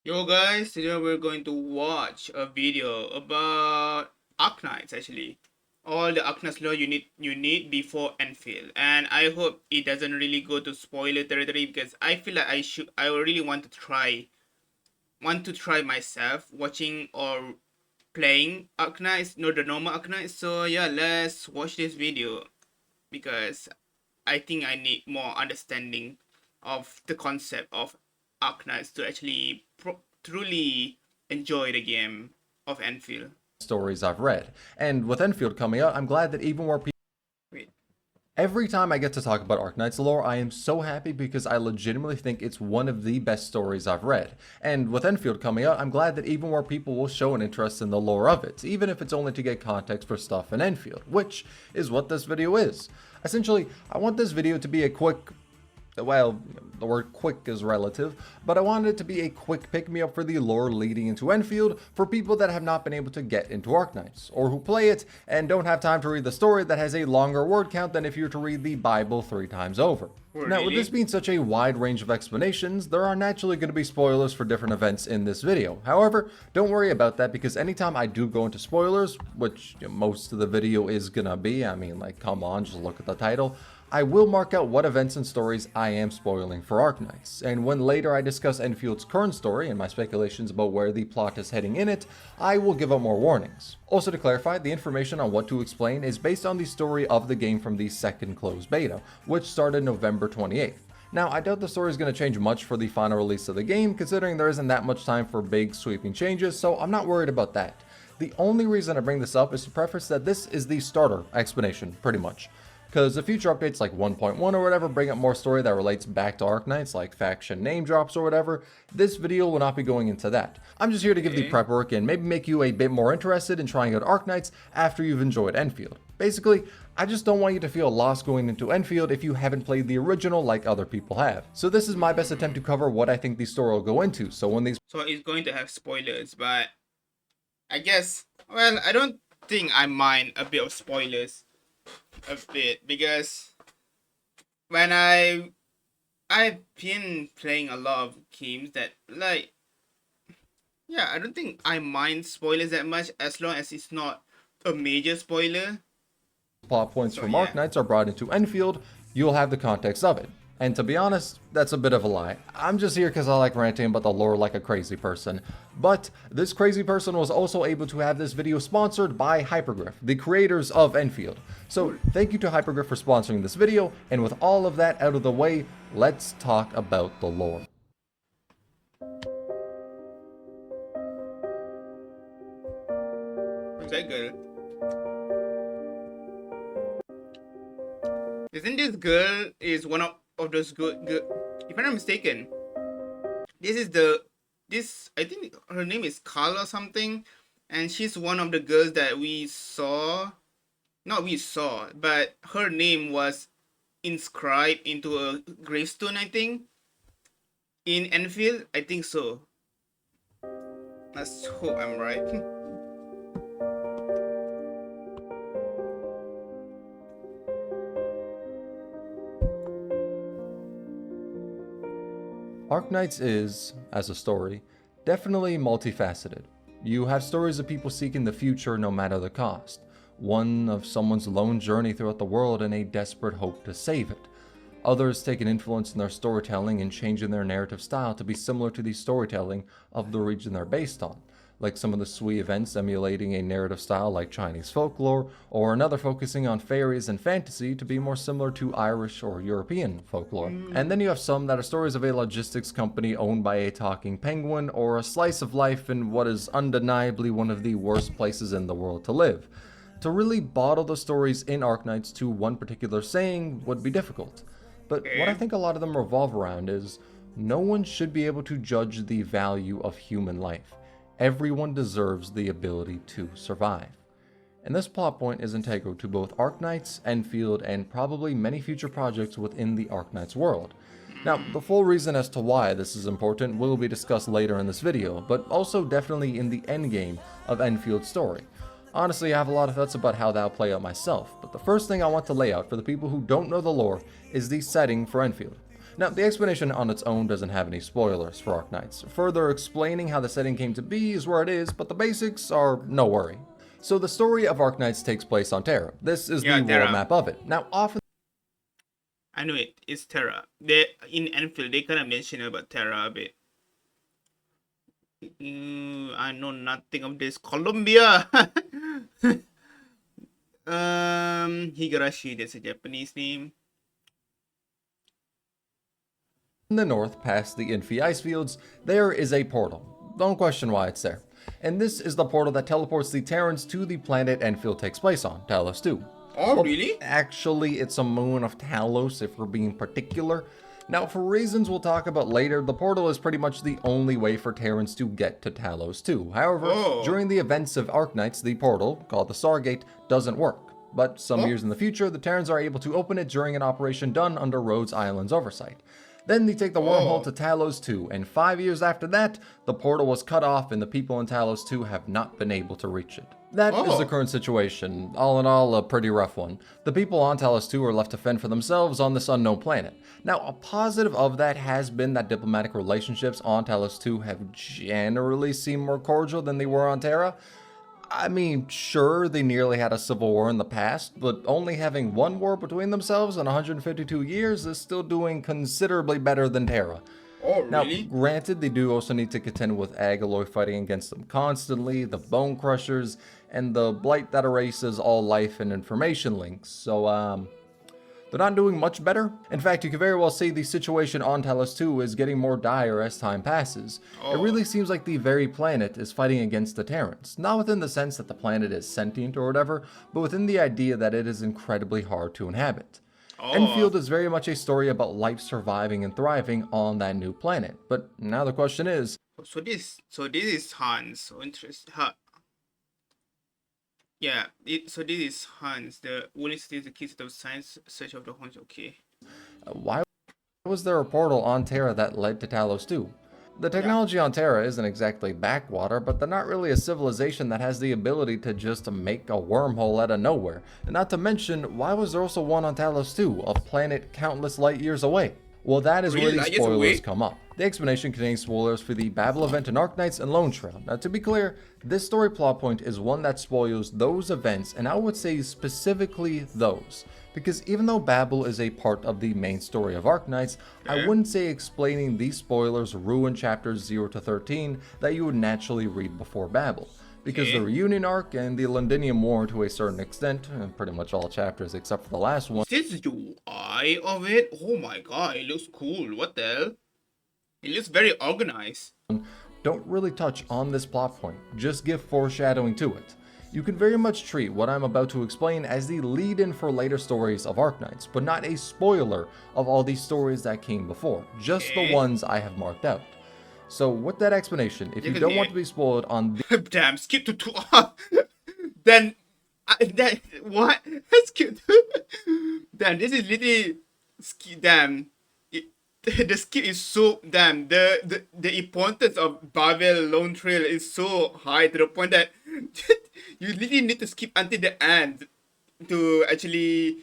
Yo guys, today we're going to watch a video about ARKNIGHTS actually. All the ARKNIGHTS lore you need before Endfield. And I hope it doesn't really go to spoiler territory because I feel like I really want to try myself watching or playing ARKNIGHTS, not the normal ARKNIGHTS. So yeah, let's watch this video because I think I need more understanding of the concept of ARKNIGHTS to actually truly enjoy the game of Enfield. Stories I've read. And with Endfield coming out, I'm glad that even more people. Wait. Every time I get to talk about ARKNIGHTS lore, I am so happy because I legitimately think it's one of the best stories I've read. And with Endfield coming out, I'm glad that even more people will show an interest in the lore of it, even if it's only to get context for stuff in Endfield, which is what this video is. Essentially, I want this video to be a quick, well, the word quick is relative, but I wanted it to be a quick pick-me-up for the lore leading into Endfield for people that have not been able to get into ARKNIGHTS, or who play it and don't have time to read the story that has a longer word count than if you were to read the Bible 3 times over. Now, with this being such a wide range of explanations, there are naturally going to be spoilers for different events in this video. However, don't worry about that because anytime I do go into spoilers, which most of the video is gonna be, I mean, like, come on, just look at the title, I will mark out what events and stories I am spoiling for ARKNIGHTS, and when later I discuss Enfield's current story and my speculations about where the plot is heading in it, I will give out more warnings. Also to clarify, the information on what to explain is based on the story of the game from the second closed beta, which started November 28th. Now, I doubt the story is going to change much for the final release of the game, considering there isn't that much time for big sweeping changes, so I'm not worried about that. The only reason I bring this up is to preface that this is the starter explanation, pretty much. Because the future updates like 1.1 or whatever bring up more story that relates back to ARKNIGHTS, like faction name drops or whatever, this video will not be going into that. I'm just here to give the prep work and maybe make you a bit more interested in trying out ARKNIGHTS after you've enjoyed Endfield. Basically, I just don't want you to feel lost going into Endfield if you haven't played the original like other people have. So this is my best attempt to cover what I think the story will go into, so when these... So it's going to have spoilers, but I guess, well, I don't think I mind a bit of spoilers. A bit, because when I've been playing a lot of games that, like, yeah, I don't think I mind spoilers that much as long as it's not a major spoiler. plot points So from yeah. ARKNIGHTS are brought into Endfield, you'll have the context of it. And to be honest, that's a bit of a lie. I'm just here because I like ranting about the lore like a crazy person. But this crazy person was also able to have this video sponsored by Hypergriff, the creators of Endfield. So thank you to Hypergriff for sponsoring this video, and with all of that out of the way, let's talk about the lore. Who's that girl? Isn't this girl is one of those good, if I'm not mistaken, this I think her name is Carla or something, and she's one of the girls that we saw, not we saw, but her name was inscribed into a gravestone, I think, in Enfield. I think so. Let's hope I'm right. ARKNIGHTS is, as a story, definitely multifaceted. You have stories of people seeking the future no matter the cost, one of someone's lone journey throughout the world and a desperate hope to save it. Others take an influence in their storytelling and changing their narrative style to be similar to the storytelling of the region they're based on, like some of the Sui events emulating a narrative style like Chinese folklore, or another focusing on fairies and fantasy to be more similar to Irish or European folklore. And then you have some that are stories of a logistics company owned by a talking penguin, or a slice of life in what is undeniably one of the worst places in the world to live. To really bottle the stories in ARKNIGHTS to one particular saying would be difficult. But what I think a lot of them revolve around is, no one should be able to judge the value of human life. Everyone deserves the ability to survive. And this plot point is integral to both ARKNIGHTS, Endfield, and probably many future projects within the ARKNIGHTS world. Now, the full reason as to why this is important will be discussed later in this video, but also definitely in the endgame of Enfield's story. Honestly, I have a lot of thoughts about how that'll play out myself, but the first thing I want to lay out for the people who don't know the lore is the setting for Endfield. Now, the explanation on its own doesn't have any spoilers for ARKNIGHTS. Further explaining how the setting came to be is where it is, but the basics are no worry. So the story of ARKNIGHTS takes place on Terra. This is Yeah, the world Terra. map of it. Now, often I know it. It's Terra. They in Endfield they kind of mention about Terra a bit. I know nothing of this. Colombia. Higurashi. That's a Japanese name. in the north, past the Infi ice fields, there is a portal. Don't question why it's there. And this is the portal that teleports the Terrans to the planet Endfield takes place on, Talos-II. Oh, Well, really? actually, it's a moon of Talos if we're being particular. Now, for reasons we'll talk about later, the portal is pretty much the only way for Terrans to get to Talos-II. However, Oh. during the events of ARKNIGHTS, the portal, called the Stargate, doesn't work. But some years in the future, the Terrans are able to open it during an operation done under Rhodes Island's oversight. Then they take the wormhole to Talos-II, and 5 years after that, the portal was cut off and the people in Talos-II have not been able to reach it. That is the current situation. All in all, a pretty rough one. The people on Talos-II are left to fend for themselves on this unknown planet. Now, a positive of that has been that diplomatic relationships on Talos-II have generally seemed more cordial than they were on Terra. I mean, sure, they nearly had a civil war in the past, but only having one war between themselves in 152 years is still doing considerably better than Terra. Oh, Now, really? granted, they do also need to contend with Agaloy fighting against them constantly, the Bone Crushers, and the Blight that erases all life and information links, so, they're not doing much better. In fact, you could very well say the situation on Talos-II is getting more dire as time passes. It really seems like the very planet is fighting against the Terrans. Not within the sense that the planet is sentient or whatever, but within the idea that it is incredibly hard to inhabit. Endfield is very much a story about life surviving and thriving on that new planet. But now the question is, So this is Hans. So interesting. Yeah. So this is Hans. The only is the keys of science search of the Hans. Okay. why was there a portal on Terra that led to Talos-II? The technology on Terra isn't exactly backwater, but they're not really a civilization that has the ability to just make a wormhole out of nowhere. And not to mention, why was there also one on Talos-II, a planet countless light years away? Well, that is where Really? these I guess spoilers wait. come up. The explanation contains spoilers for the Babel event in ARKNIGHTS and Lone Trail. Now, to be clear, this story plot point is one that spoils those events, and I would say specifically those. Because even though Babel is a part of the main story of ARKNIGHTS, I wouldn't say explaining these spoilers ruin chapters 0 to 13 that you would naturally read before Babel. Because the reunion arc and the Londinium War to a certain extent, and pretty much all chapters except for the last one, Is this the UI of it? Oh my god, it looks cool. What the hell? It looks very organized. don't really touch on this plot point, just give foreshadowing to it. You can very much treat what I'm about to explain as the lead-in for later stories of ARKNIGHTS, but not a spoiler of all these stories that came before, just the ones I have marked out. So with that explanation, if you don't want to be spoiled on Damn, skip to 2. Then, what? Skip. Damn, this is literally damn. The skip is so damn. The importance of Babel Lone Trail is so high to the point that you literally need to skip until the end to actually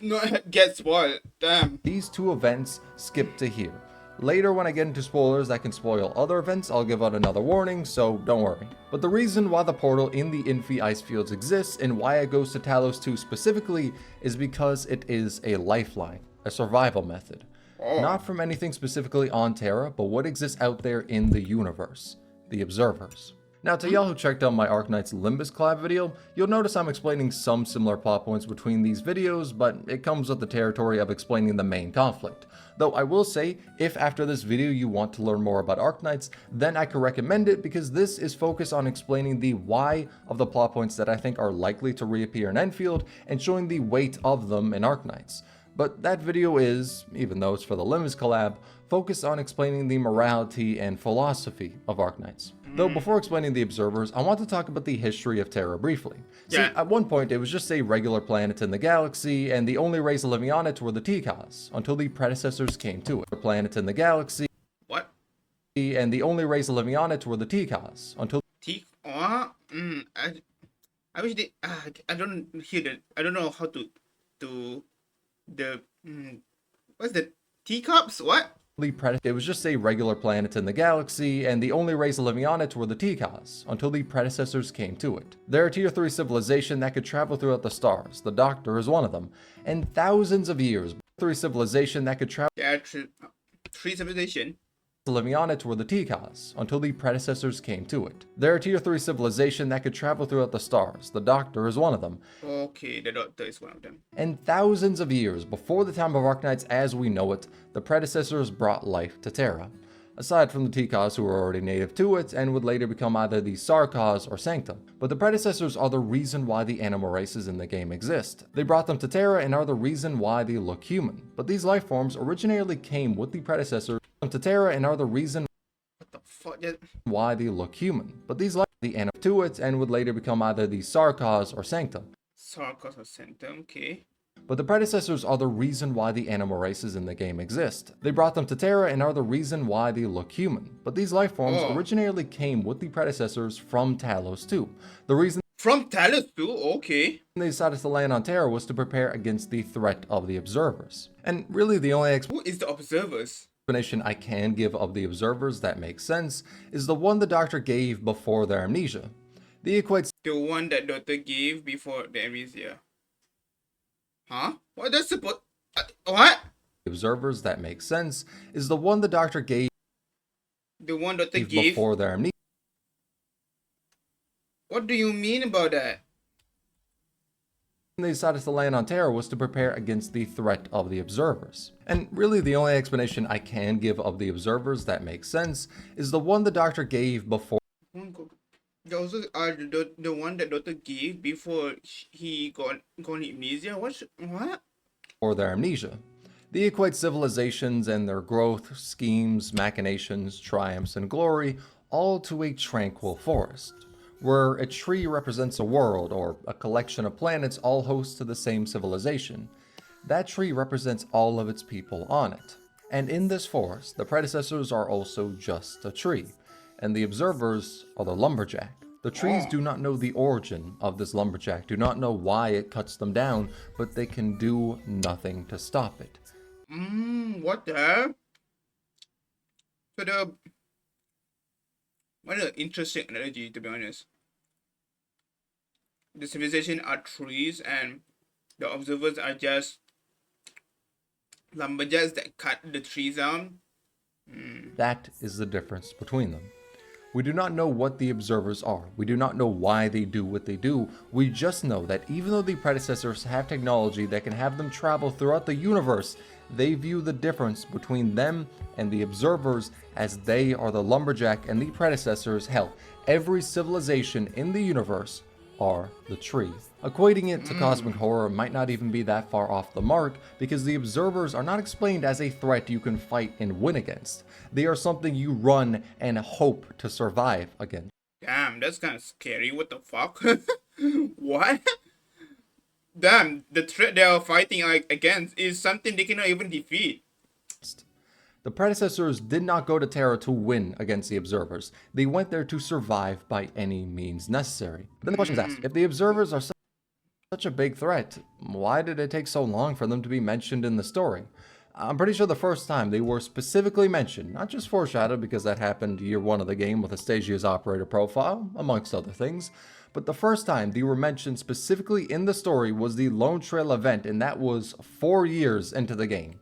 not get spoiled. Damn. these two events, skip to here. Later, when I get into spoilers that can spoil other events, I'll give out another warning, so don't worry. But the reason why the portal in the Infi ice fields exists and why it goes to Talos-II specifically is because it is a lifeline, a survival method. Not from anything specifically on Terra, but what exists out there in the universe, the observers. Now, to y'all who checked out my ARKNIGHTS Limbus collab video, you'll notice I'm explaining some similar plot points between these videos, but it comes with the territory of explaining the main conflict. Though I will say, if after this video you want to learn more about ARKNIGHTS, then I could recommend it because this is focused on explaining the why of the plot points that I think are likely to reappear in Endfield and showing the weight of them in ARKNIGHTS. But that video is, even though it's for the Limbus collab, focused on explaining the morality and philosophy of ARKNIGHTS. Though before explaining the observers, I want to talk about the history of Terra briefly. See, at one point it was just a regular planet in the galaxy, and the only race living on it were the Tikas, until the predecessors came to it. A planet in the galaxy, What? and the only race living on it were the Tikas, until I wish they. I don't hear that. I don't know how to the what's the Teacups? What? It was just a regular planet in the galaxy, and the only race living on it were the Tikas, until the predecessors came to it. They're a tier 3 civilization that could travel throughout the stars. The Doctor is one of them. And thousands of years, 3 civilization that could travel Yeah, three civilization. living on it were the Tikas, until the predecessors came to it. They're a tier 3 civilization that could travel throughout the stars. The Doctor is one of them. Okay, the Doctor is one of them. And thousands of years before the time of ARKNIGHTS as we know it, the predecessors brought life to Terra. Aside from the Tikas who were already native to it and would later become either the Sarkas or Sanctum. But the predecessors are the reason why the animal races in the game exist. They brought them to Terra and are the reason why they look human. But these life forms originally came with the predecessors to Terra and are the reason What the fuck? why they look human. But these life the animal to it and would later become either the Sarkas or Sanctum. Sarcos or Sanctum, okay. But the predecessors are the reason why the animal races in the game exist. They brought them to Terra and are the reason why they look human. But these life forms originally came with the predecessors from Talos-II. The reason From Talos-II, okay. they decided to land on Terra was to prepare against the threat of the observers. And really the only Who is the observers? explanation I can give of the observers that makes sense is the one the Doctor gave before their amnesia. The equates The one that Doctor gave before the amnesia. Huh? What does support? What? observers that makes sense is the one the Doctor gave The one Doctor gave? before their amnesia. What do you mean about that? They decided to land on Terra was to prepare against the threat of the observers. And really the only explanation I can give of the observers that makes sense is the one the Doctor gave before Those are the one that Doctor gave before he got amnesia? What? their amnesia. They equate civilizations and their growth, schemes, machinations, triumphs, and glory all to a tranquil forest, where a tree represents a world or a collection of planets all host to the same civilization. That tree represents all of its people on it. And in this forest, the predecessors are also just a tree, and the observers are the lumberjack. The trees do not know the origin of this lumberjack, do not know why it cuts them down, but they can do nothing to stop it. What the hell? So what an interesting analogy, to be honest. The civilization are trees and the observers are just lumberjacks that cut the trees down. That is the difference between them. We do not know what the observers are. We do not know why they do what they do. We just know that even though the predecessors have technology that can have them travel throughout the universe, they view the difference between them and the observers as they are the lumberjack and the predecessors. Hell, every civilization in the universe are the tree. Equating it to cosmic horror might not even be that far off the mark, because the observers are not explained as a threat you can fight and win against. They are something you run and hope to survive against. Damn, that's kind of scary. What the fuck? What? Damn, the threat they are fighting against is something they cannot even defeat. The predecessors did not go to Terra to win against the observers. They went there to survive by any means necessary. Then the question is asked, if the observers are such a big threat, why did it take so long for them to be mentioned in the story? I'm pretty sure the first time they were specifically mentioned, not just foreshadowed because that happened year 1 of the game with Astasia's operator profile, amongst other things, but the first time they were mentioned specifically in the story was the Lone Trail event, and that was 4 years into the game.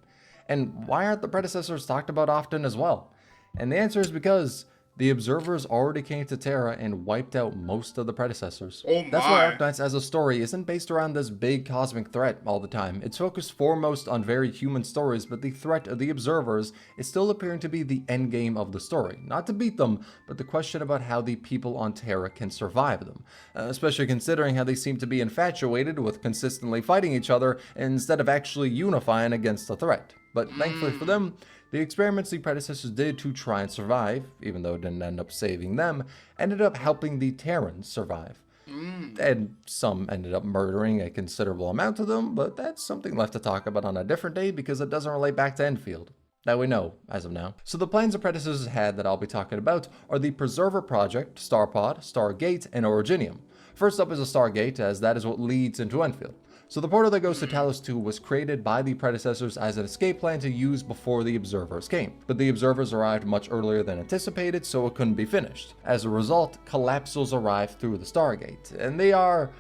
And why aren't the predecessors talked about often as well? And the answer is because the observers already came to Terra and wiped out most of the predecessors. Oh my. That's why ARKNIGHTS as a story isn't based around this big cosmic threat all the time. It's focused foremost on very human stories, but the threat of the observers is still appearing to be the endgame of the story. Not to beat them, but the question about how the people on Terra can survive them. Especially considering how they seem to be infatuated with consistently fighting each other instead of actually unifying against the threat. But thankfully for them, the experiments the predecessors did to try and survive, even though it didn't end up saving them, ended up helping the Terrans survive. And some ended up murdering a considerable amount of them, but that's something left to talk about on a different day because it doesn't relate back to Endfield. That we know, as of now. So the plans the predecessors had that I'll be talking about are the Preserver Project, Starpod, Stargate, and Originium. First up is a Stargate, as that is what leads into Endfield. So the portal that goes to Talos-II was created by the predecessors as an escape plan to use before the observers came, but the observers arrived much earlier than anticipated, so it couldn't be finished. As a result, Collapsals arrived through the Stargate, and they are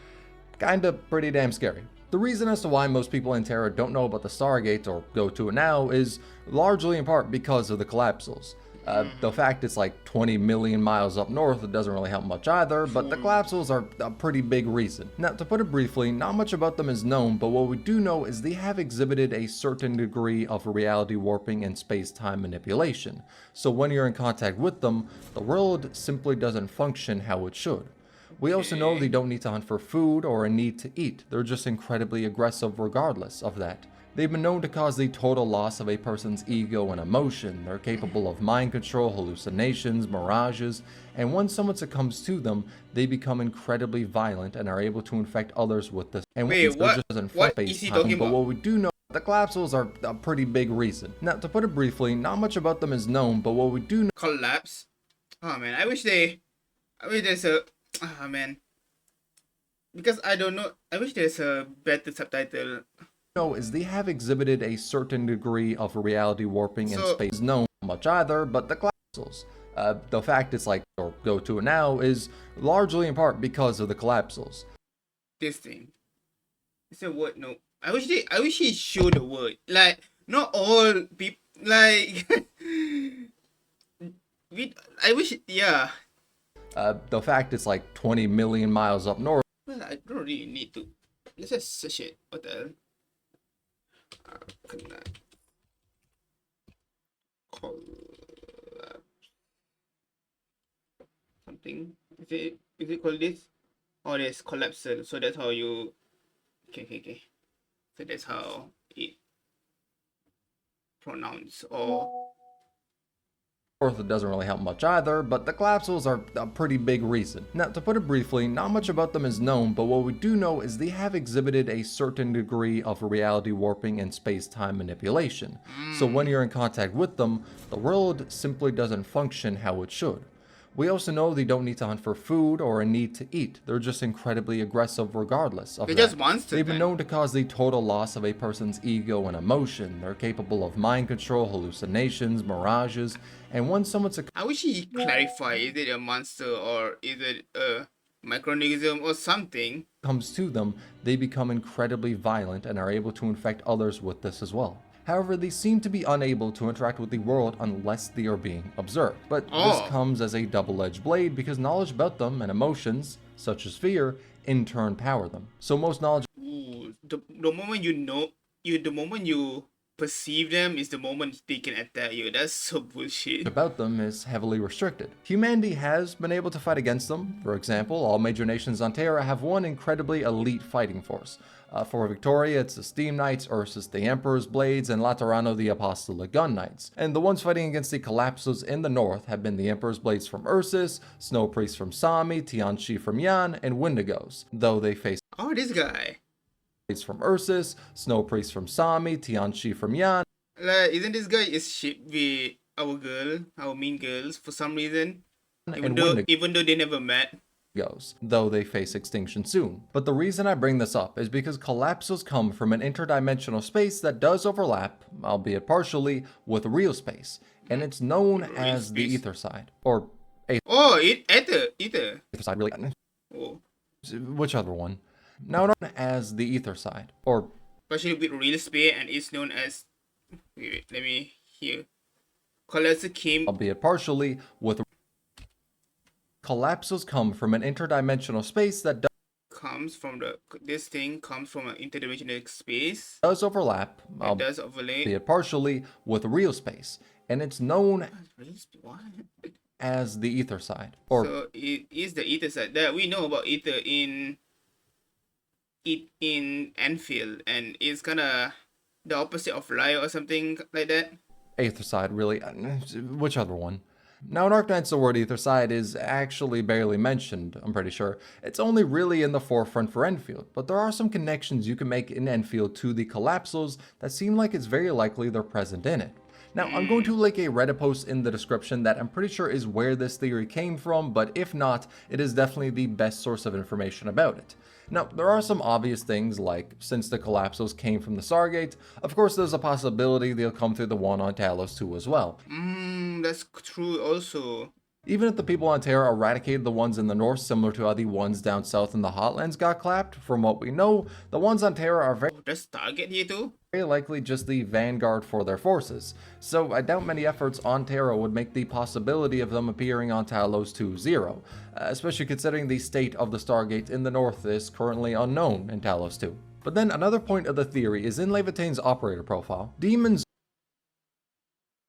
kinda pretty damn scary. The reason as to why most people in Terra don't know about the Stargate or go to it now is largely in part because of the Collapsals. The fact it's like 20 million miles up north, it doesn't really help much either, but the Collapsals are a pretty big reason. Now, to put it briefly, not much about them is known, but what we do know is they have exhibited a certain degree of reality warping and space-time manipulation. So when you're in contact with them, the world simply doesn't function how it should. We also know they don't need to hunt for food or a need to eat. They're just incredibly aggressive regardless of that. They've been known to cause the total loss of a person's ego and emotion. They're capable of mind control, hallucinations, mirages, and when someone succumbs to them, they become incredibly violent and are able to infect others with this. And Wait, what is he talking but about? what we do know, the Collapsals are a pretty big reason. Now, to put it briefly, not much about them is known, but what we do know Collapse? Oh man, I wish there's a, oh man. Because I don't know, I wish there's a better subtitle. is they have exhibited a certain degree of reality warping and So- space known much either, but the Collapsals. The fact it's like, or go to it now, is largely in part because of the Collapsals. This thing. It's a word, no. I wish he showed the word. Like, not all people, like, I wish, yeah. The fact it's like 20 million miles up north, Well, I don't really need to. Let's just search it. What the hell? ARKNIGHTS. Something. Is it called this? Oh, there's Collapsal. So that's how you. Okay. So that's how it pronounce or. it doesn't really help much either, but the Collapsals are a pretty big reason. Now, to put it briefly, not much about them is known, but what we do know is they have exhibited a certain degree of reality warping and space-time manipulation. So when you're in contact with them, the world simply doesn't function how it should. We also know they don't need to hunt for food or a need to eat. They're just incredibly aggressive regardless of They're that. just monsters. They've been man. known to cause the total loss of a person's ego and emotion. They're capable of mind control, hallucinations, mirages, and when someone I wish he clarify. Is it a monster or is it a microorganism or something? comes to them, they become incredibly violent and are able to infect others with this as well. However, they seem to be unable to interact with the world unless they are being observed. But this comes as a double-edged blade because knowledge about them and emotions, such as fear, in turn power them. So most knowledge Ooh, the moment the moment you perceive them is the moment they can attack you. That's so bullshit. about them is heavily restricted. Humanity has been able to fight against them. For example, all major nations on Terra have one incredibly elite fighting force. For Victoria, it's the Steam Knights, Ursus the Emperor's Blades, and Laterano the Apostolic Gun Knights. And the ones fighting against the Collapsals in the north have been the Emperor's Blades from Ursus, Snow Priest from Sami, Tianchi from Yan, and Wendigos, though they face Oh, this guy. Blades from Ursus, Snow Priest from Sami, Tianchi from Yan, Like, isn't this guy is shit with our mean girls for some reason? and Even though they never met. goes, though they face extinction soon. But the reason I bring this up is because Collapsals come from an interdimensional space that does overlap, albeit partially, with real space, and it's known as the space. Aether Side, or Oh, Aether. Aether Side, really. Oh, Which other one? Now known as the Aether Side, or especially with real space, and it's known as. Wait, let me hear. Collapsal came. albeit partially, with Collapsals come from an interdimensional space that This thing comes from an interdimensional space. does overlap, It does overlay. albeit partially, with real space, and it's known What? as the Aether Side, or So it is the Aether side that we know about Aether in Endfield, and it's kinda the opposite of light or something like that. Aether Side, really. Which other one? Now, in ARKNIGHTS, the word Aether Side is actually barely mentioned, I'm pretty sure. It's only really in the forefront for Endfield, but there are some connections you can make in Endfield to the Collapsals that seem like it's very likely they're present in it. Now, I'm going to link a Reddit post in the description that I'm pretty sure is where this theory came from, but if not, it is definitely the best source of information about it. Now, there are some obvious things, like since the Collapsals came from the Stargate, of course there's a possibility they'll come through the one on Talos-II as well. That's true also. Even if the people on Terra eradicated the ones in the north, similar to how the ones down south in the Hotlands got clapped, from what we know, the ones on Terra are very Oh, there's Stargate here too? likely just the vanguard for their forces, so I doubt many efforts on Terra would make the possibility of them appearing on Talos-II zero, especially considering the state of the Stargate in the north is currently unknown in Talos-II. But then another point of the theory is in Levitane's operator profile, demons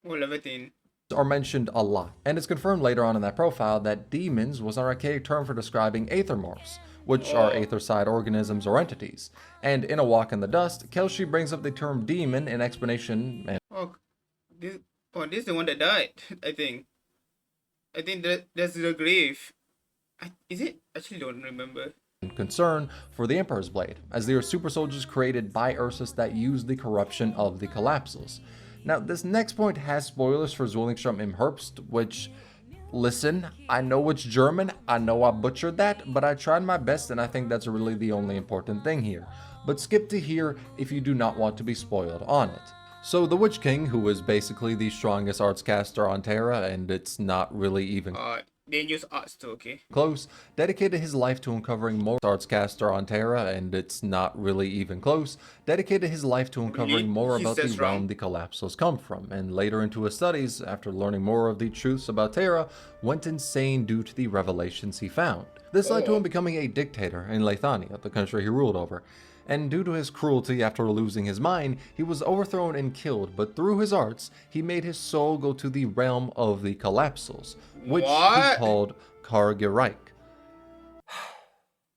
Oh, Levitine. are mentioned a lot, and it's confirmed later on in that profile that demons was an archaic term for describing aethermorphs, which are Aether Side organisms or entities. And in A Walk in the Dust, Kelshi brings up the term demon in explanation and Oh, this this is the one that died, I think. I think that's the grave. Is it? Actually don't remember. concern for the Emperor's Blade, as they are super soldiers created by Ursus that use the corruption of the Collapsals. Now, this next point has spoilers for Zwillingstrom im Herbst, which, listen, I know it's German, I know I butchered that, but I tried my best and I think that's really the only important thing here. But skip to here if you do not want to be spoiled on it. So the Witch King, who is basically the strongest arts caster on Terra, and it's not really even They use arts too, okay? close, dedicated his life to uncovering more arts caster on Terra, and it's not really even close, dedicated his life to uncovering more He about the says realm wrong. the Collapsals come from, and later into his studies, after learning more of the truths about Terra, went insane due to the revelations he found. This led to him becoming a dictator in Leithania, the country he ruled over. And due to his cruelty after losing his mind, he was overthrown and killed, but through his arts, he made his soul go to the realm of the Collapsals, which he What? called Kargiraik.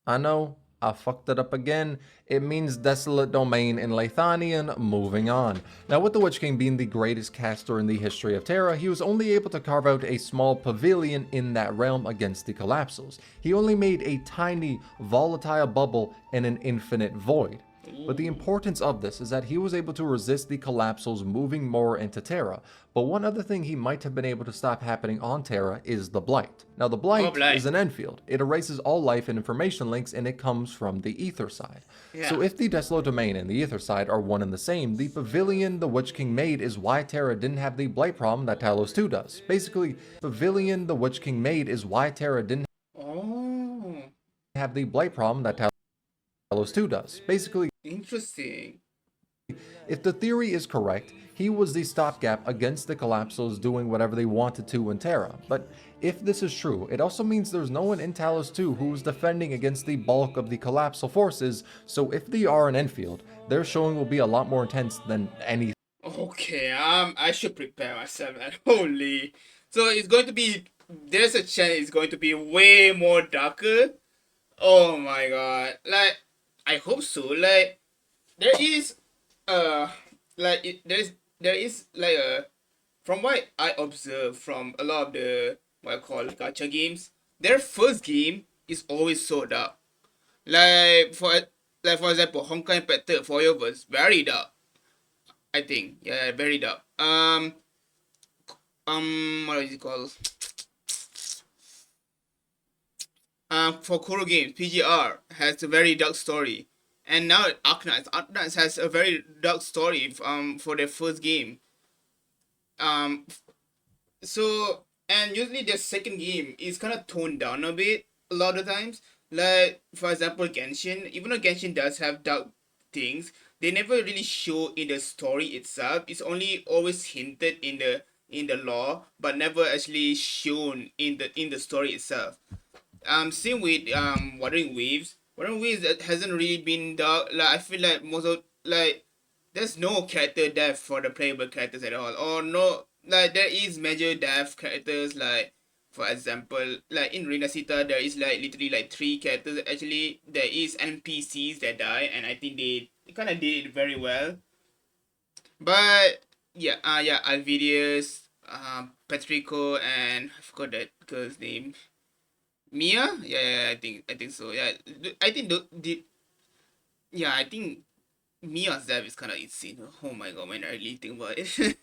I know, I fucked it up again. It means desolate domain in Leithanian. Moving on. Now, with the Witch King being the greatest caster in the history of Terra, he was only able to carve out a small pavilion in that realm against the Collapsals. He only made a tiny, volatile bubble in an infinite void. But the importance of this is that he was able to resist the Collapsals moving more into Terra. But one other thing he might have been able to stop happening on Terra is the Blight. Now, the Blight Blight. is an Endfield. It erases all life and information links, and it comes from the Aether Side. So if the Desolate Domain and the Aether Side are one and the same, the pavilion the Witch King made is why Terra didn't have the Blight problem that Talos-II does. Basically, pavilion the Witch King made is why Terra didn't Oh, have the Blight problem that Talos-II does. Basically, interesting. if the theory is correct, he was the stopgap against the Collapsals doing whatever they wanted to in Terra. But if this is true, it also means there's no one in Talos-II who is defending against the bulk of the Collapsal forces, so if they are in Endfield, their showing will be a lot more intense than any. Okay, I should prepare myself, man. Holy. So it's going to be, there's a chance it's going to be way more darker. Oh my god. Like, I hope so. Like, there is, there is, like, from what I observe from a lot of the, what I call gacha games, their first game is always so dark. Like, for example, Honkai Impact 3 HOYO was very dark. I think, yeah, very dark. What is it called? For Kuro games, PGR has a very dark story, and now ARKNIGHTS has a very dark story. For their first game. Um, so and usually their second game is kind of toned down a bit a lot of times. Like for example, Genshin. Even though Genshin does have dark things, they never really show in the story itself. It's only always hinted in the lore, but never actually shown in the story itself. Same with Wuthering Waves. Wuthering Waves that hasn't really been dark. Like I feel like most of like there's no character depth for the playable characters at all, or no, like there is major depth characters, like for example, like in Renacita there is like literally like three characters. Actually there is NPCs that die, and I think they kind of did it very well. But yeah, Alvidius, Patrico, and I forgot that girl's name. Mia? Yeah, I think so. Yeah, I think the yeah, I think Mia's death is kind of insane. Oh my god, when I really think about it.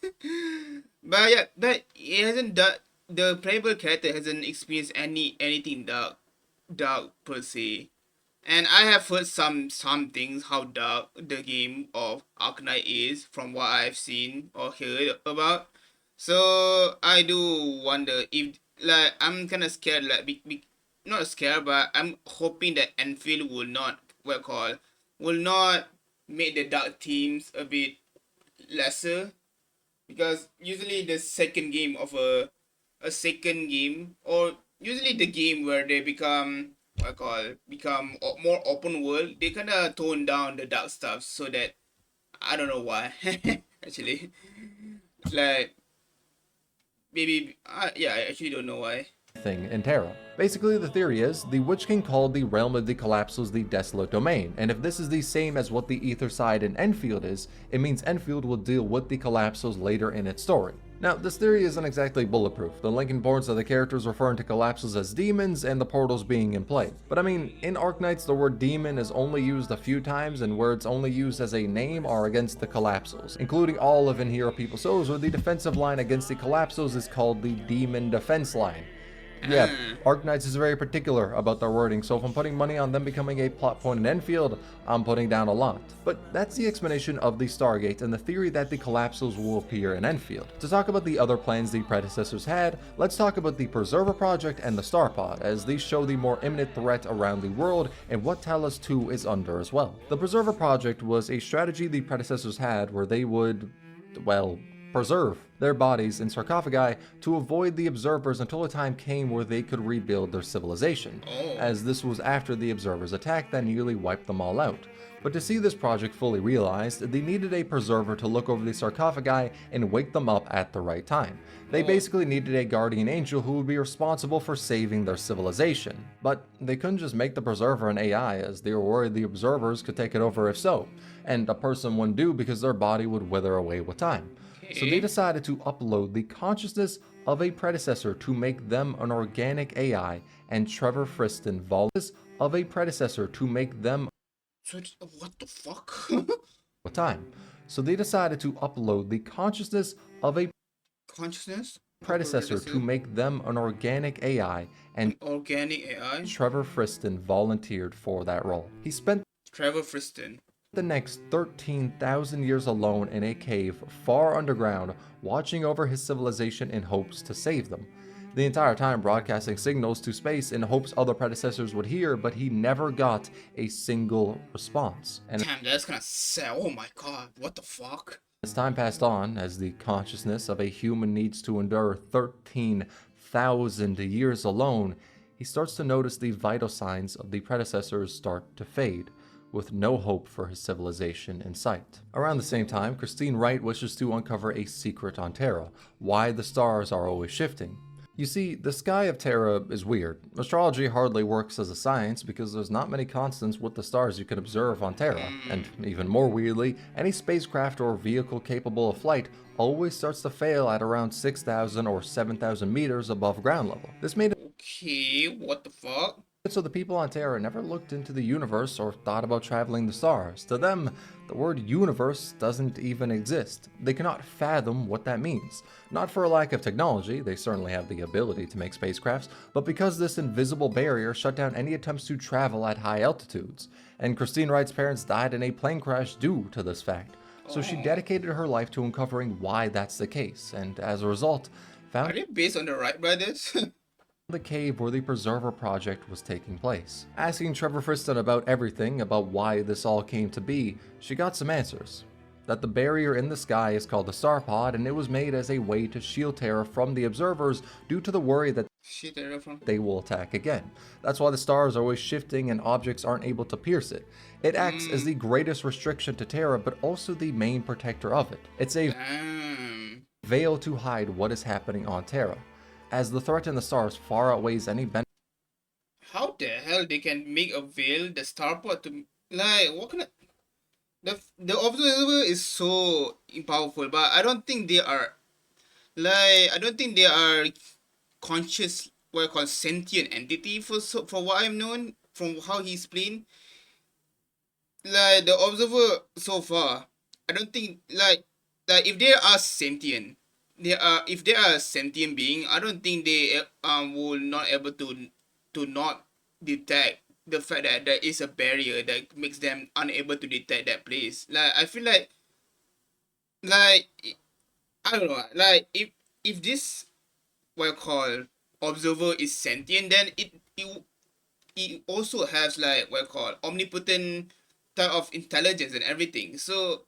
But yeah, but it hasn't done. The playable character hasn't experienced anything dark per se. And I have heard some things how dark the game of Arknight is from what I've seen or heard about. So I do wonder if like I'm kind of scared like not scared but I'm hoping that Enfield will not will not make the dark teams a bit lesser, because usually the second game of a second game, or usually the game where they become more open world, they kind of tone down the dark stuff so that I don't know why. Actually, like maybe yeah, I actually don't know why. Thing in Terra. Basically, the theory is, the Witch King called the realm of the Collapsals the Desolate Domain, and if this is the same as what the Aether Side in Endfield is, it means Endfield will deal with the Collapsals later in its story. Now, this theory isn't exactly bulletproof, the Lincoln Boards of the characters referring to Collapsals as demons and the portals being in play. But I mean, in ARKNIGHTS the word demon is only used a few times, and where it's only used as a name are against the Collapsals, including all of In Hero People Souls, where the defensive line against the Collapsals is called the Demon Defense Line. Yeah, ARKNIGHTS is very particular about their wording, so if I'm putting money on them becoming a plot point in Enfield, I'm putting down a lot. But that's the explanation of the Stargate and the theory that the Collapsals will appear in Enfield. To talk about the other plans the predecessors had, let's talk about the Preserver Project and the Starpod, as these show the more imminent threat around the world and what Talos-II is under as well. The Preserver Project was a strategy the predecessors had where they would, well, preserve their bodies in sarcophagi to avoid the observers until a time came where they could rebuild their civilization, as this was after the observers' attack that nearly wiped them all out. But to see this project fully realized, they needed a preserver to look over the sarcophagi and wake them up at the right time. They basically needed a guardian angel who would be responsible for saving their civilization. But they couldn't just make the preserver an AI, as they were worried the observers could take it over if so, and a person wouldn't do because their body would wither away with time. So they decided to upload the consciousness of a predecessor to make them an organic AI, and Trevor Friston volunteered of a predecessor to make them So what the fuck? with time. So they decided to upload the consciousness of a Consciousness predecessor to make them an organic AI, and organic AI. Trevor Friston volunteered for that role. He spent Trevor Friston. the next 13,000 years alone in a cave far underground, watching over his civilization in hopes to save them. The entire time broadcasting signals to space in hopes other predecessors would hear, but he never got a single response. And Damn, that's kind of sad. Oh my god, what the fuck? as time passed on, as the consciousness of a human needs to endure 13,000 years alone, he starts to notice the vital signs of the predecessors start to fade, with no hope for his civilization in sight. Around the same time, Christine Wright wishes to uncover a secret on Terra, why the stars are always shifting. You see, the sky of Terra is weird. Astrology hardly works as a science because there's not many constants with the stars you can observe on Terra, and even more weirdly, any spacecraft or vehicle capable of flight always starts to fail at around 6,000 or 7,000 meters above ground level. This made it Okay, what the fuck? so the people on Terra never looked into the universe or thought about traveling the stars. To them, the word universe doesn't even exist. They cannot fathom what that means. Not for a lack of technology, they certainly have the ability to make spacecrafts, but because this invisible barrier shut down any attempts to travel at high altitudes. And Christine Wright's parents died in a plane crash due to this fact. So she dedicated her life to uncovering why that's the case, and as a result, Are found they based on the Wright brothers? the cave where the Preserver Project was taking place. Asking Trevor Friston about everything, about why this all came to be, she got some answers. That the barrier in the sky is called the Starpod, and it was made as a way to shield Terra from the observers due to the worry that Shit, they're from. they will attack again. That's why the stars are always shifting and objects aren't able to pierce it. It acts as the greatest restriction to Terra, but also the main protector of it. It's a Damn. veil to hide what is happening on Terra, as the threat in the stars far outweighs any benefit. How the hell they can make a veil the starport to like what kind of the observer is so powerful, but I don't think they are I don't think they are conscious what I call sentient entity for what I've known from how he's playing. like the observer so far, I don't think like if they are sentient, they are if they are a sentient being, I don't think they will not able to not detect the fact that there is a barrier that makes them unable to detect that place. Like I feel like I don't know, like if this what I call observer is sentient, then it also has like what I call omnipotent type of intelligence and everything. So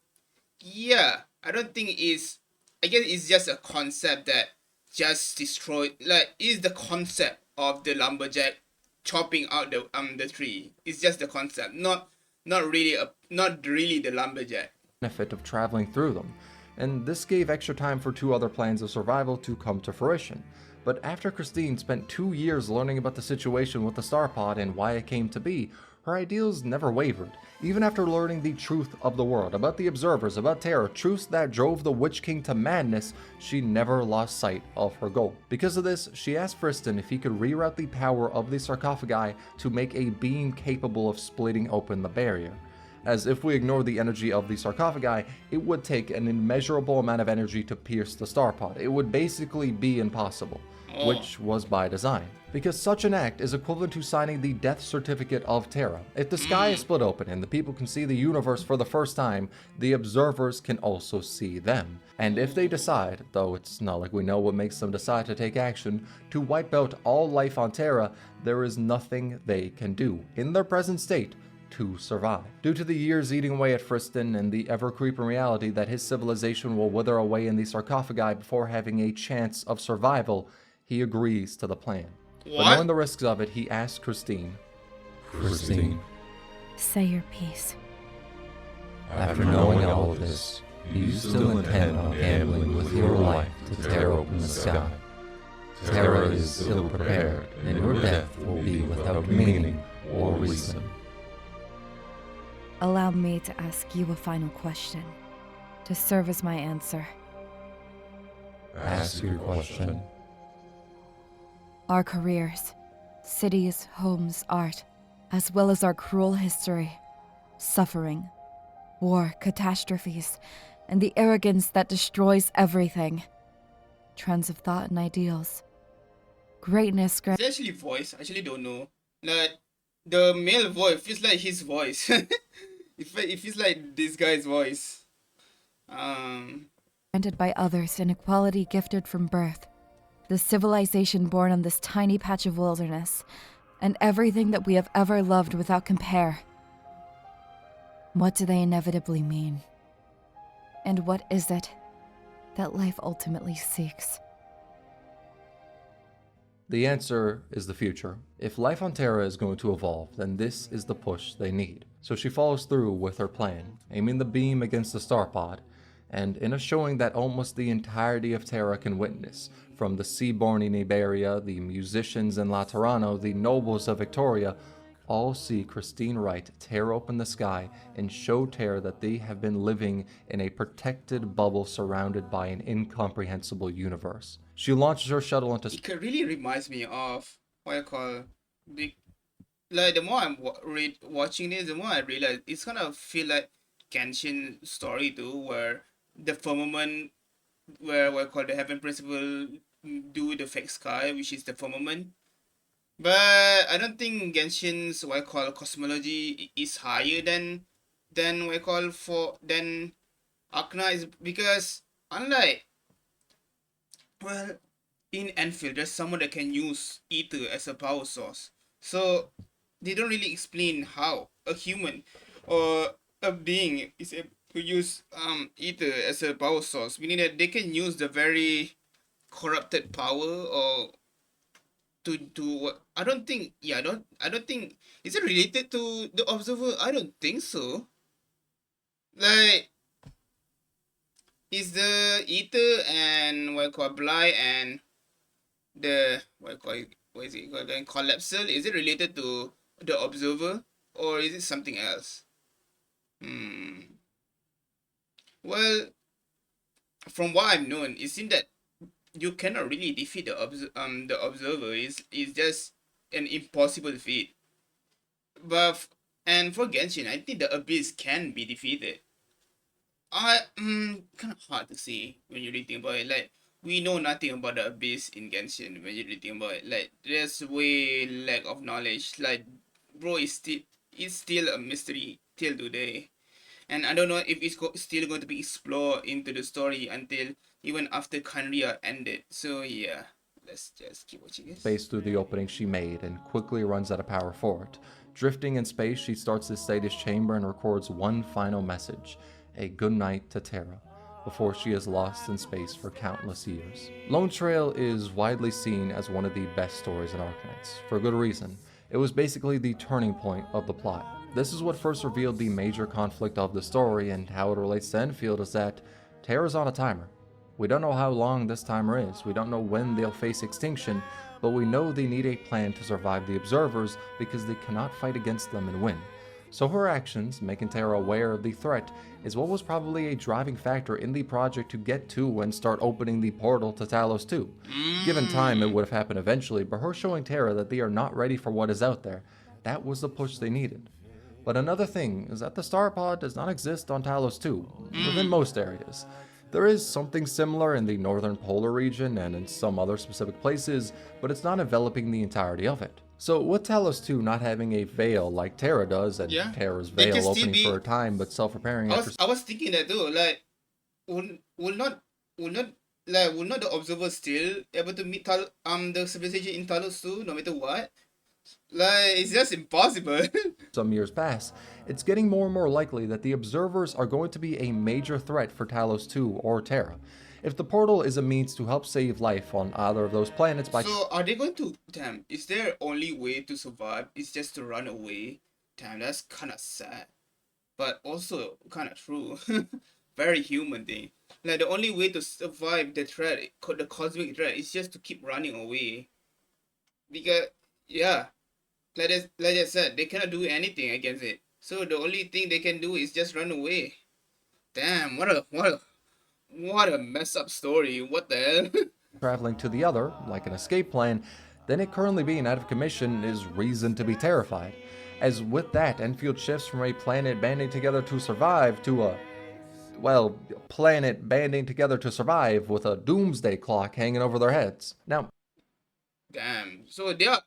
yeah, I don't think it's. I guess it's just a concept that just destroy. Like, is the concept of the lumberjack chopping out the tree? It's just the concept, not really the lumberjack. benefit of traveling through them, and this gave extra time for two other plans of survival to come to fruition. But after Christine spent 2 years learning about the situation with the star pod and why it came to be, her ideals never wavered. Even after learning the truth of the world, about the observers, about Terra, truths that drove the Witch King to madness, she never lost sight of her goal. Because of this, she asked Friston if he could reroute the power of the sarcophagi to make a beam capable of splitting open the barrier, as if we ignore the energy of the sarcophagi, it would take an immeasurable amount of energy to pierce the star pod. It would basically be impossible, Oh. which was by design, because such an act is equivalent to signing the death certificate of Terra. If the sky is Mm. split open and the people can see the universe for the first time, the observers can also see them. And if they decide, though it's not like we know what makes them decide to take action, to wipe out all life on Terra, there is nothing they can do, in their present state, to survive. Due to the years eating away at Friston and the ever-creeping reality that his civilization will wither away in the sarcophagi before having a chance of survival, he agrees to the plan. But knowing What? the risks of it, he asks Christine, Christine, Say your piece. after knowing all of this, do you still intend on gambling with your life to tear open the sky? Terra is ill-prepared, and your death will be without meaning or reason. Allow me to ask you a final question, to serve as my answer. Ask your question. Our careers, cities, homes, art, as well as our cruel history, suffering, war, catastrophes, and the arrogance that destroys everything. Trends of thought and ideals. Greatness Is it actually voice? I actually don't know. Like the male voice feels like his voice. It feels like this guy's voice. granted by others and equality gifted from birth. The civilization born on this tiny patch of wilderness, and everything that we have ever loved without compare. What do they inevitably mean? And what is it that life ultimately seeks? the answer is the future. If life on Terra is going to evolve, then this is the push they need. So she follows through with her plan, aiming the beam against the star pod, and in a showing that almost the entirety of Terra can witness, from the Seaborn in Iberia, the musicians in Laterano, the nobles of Victoria, all see Christine Wright tear open the sky and show Terra that they have been living in a protected bubble surrounded by an incomprehensible universe. She launches her shuttle into It really reminds me of what I call the like the more I'm watching this, the more I realize it's gonna feel like Genshin story too, where the firmament, where what I call the heaven principle do the fake sky, which is the firmament. But I don't think Genshin's what I call cosmology is higher than what I call for than ARKNIGHTS, because unlike, well, in Endfield there's someone that can use Aether as a power source. So they don't really explain how a human or a being is able to use Aether as a power source, meaning that they can use the very corrupted power or to I don't think, yeah, I don't think, is it related to the observer? I don't think so. Like, is the Aether and what I call Bly and the what I call it, what is it called, Collapsal, is it related to the observer or is it something else? Hmm. Well, from what I've known, it seems that you cannot really defeat the observer. Is just an impossible feat. But And for Genshin, I think the Abyss can be defeated. Kind of hard to see when you really think about it. Like, we know nothing about the Abyss in Genshin when you really think about it. Like, there's way lack of knowledge. Like, bro, it's still a mystery till today. And I don't know if it's still going to be explored into the story until even after Kanria ended. So yeah, let's just keep watching this. Space through the opening she made and quickly runs out of power for it. Drifting in space, she starts to Status chamber and records one final message, a good night to Terra, before she is lost in space for countless years. Lone Trail is widely seen as one of the best stories in ARKNIGHTS, for good reason. It was basically the turning point of the plot. This is what first revealed the major conflict of the story, and how it relates to Endfield is that Terra's on a timer. We don't know how long this timer is, we don't know when they'll face extinction, but we know they need a plan to survive the observers because they cannot fight against them and win. So her actions, making Terra aware of the threat, is what was probably a driving factor in the project to get to and start opening the portal to Talos-II. Given time, it would have happened eventually, but her showing Terra that they are not ready for what is out there, that was the push they needed. But another thing is that the star pod does not exist on Talos-II, within most areas. There is something similar in the northern polar region and in some other specific places, but it's not enveloping the entirety of it. So with Talos-II not having a veil like Terra does, and Yeah, Terra's they can veil still opening be. for a time but self-repairing after I was thinking that too. Like, will not will not will not the observer still able to meet the civilization in Talos-II no matter what? Like, it's just impossible. some years pass, it's getting more and more likely that the observers are going to be a major threat for Talos-II or Terra. If the portal is a means to help save life on either of those planets by So are they going to? Damn, is their only way to survive is just to run away? Damn, that's kind of sad, but also kind of true. Very human thing. Like, the only way to survive the threat, the cosmic threat, is just to keep running away. Because yeah, like I said, they cannot do anything against it. So the only thing they can do is just run away. Damn, what a mess up story. What the hell? traveling to the other, like an escape plan, then it currently being out of commission is reason to be terrified. As with that, Enfield shifts from a planet banding together to survive to a, well, planet banding together to survive with a doomsday clock hanging over their heads. Now, Damn. So they are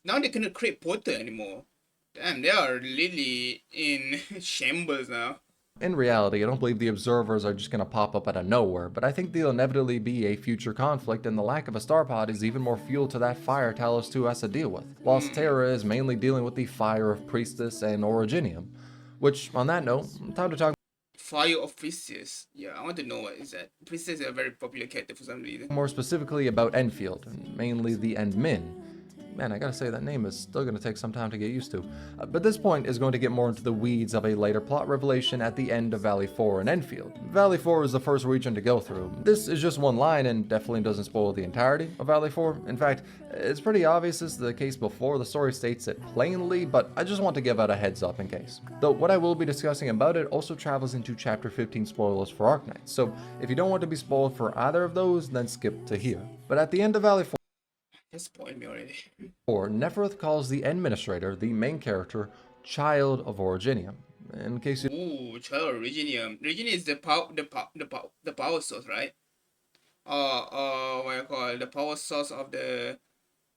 now they cannot create portal anymore. Damn, they are really in shambles now. in reality, I don't believe the observers are just going to pop up out of nowhere, but I think there'll inevitably be a future conflict, and the lack of a star pod is even more fuel to that fire Talos-II has to deal with, whilst Terra is mainly dealing with the fire of Priestess and Originium. Which, on that note, time to talk Fire of Priestess. Yeah, I want to know what is that. Priestess is a very popular character for some reason. more specifically about Enfield, and mainly the Endmin. Man, I gotta say, that name is still gonna take some time to get used to. But this point is going to get more into the weeds of a later plot revelation at the end of Valley 4 and Enfield. Valley 4 is the first region to go through. This is just one line and definitely doesn't spoil the entirety of Valley 4. In fact, it's pretty obvious this is the case before the story states it plainly, but I just want to give out a heads up in case. Though what I will be discussing about it also travels into Chapter 15 spoilers for ARKNIGHTS, so if you don't want to be spoiled for either of those, then skip to here. But at the end of Valley 4, That spoiled me already. Neferth calls the Administrator, the main character, Child of Originium. In case you Ooh, child Originium. Originium is the power source, right? What you call the power source of the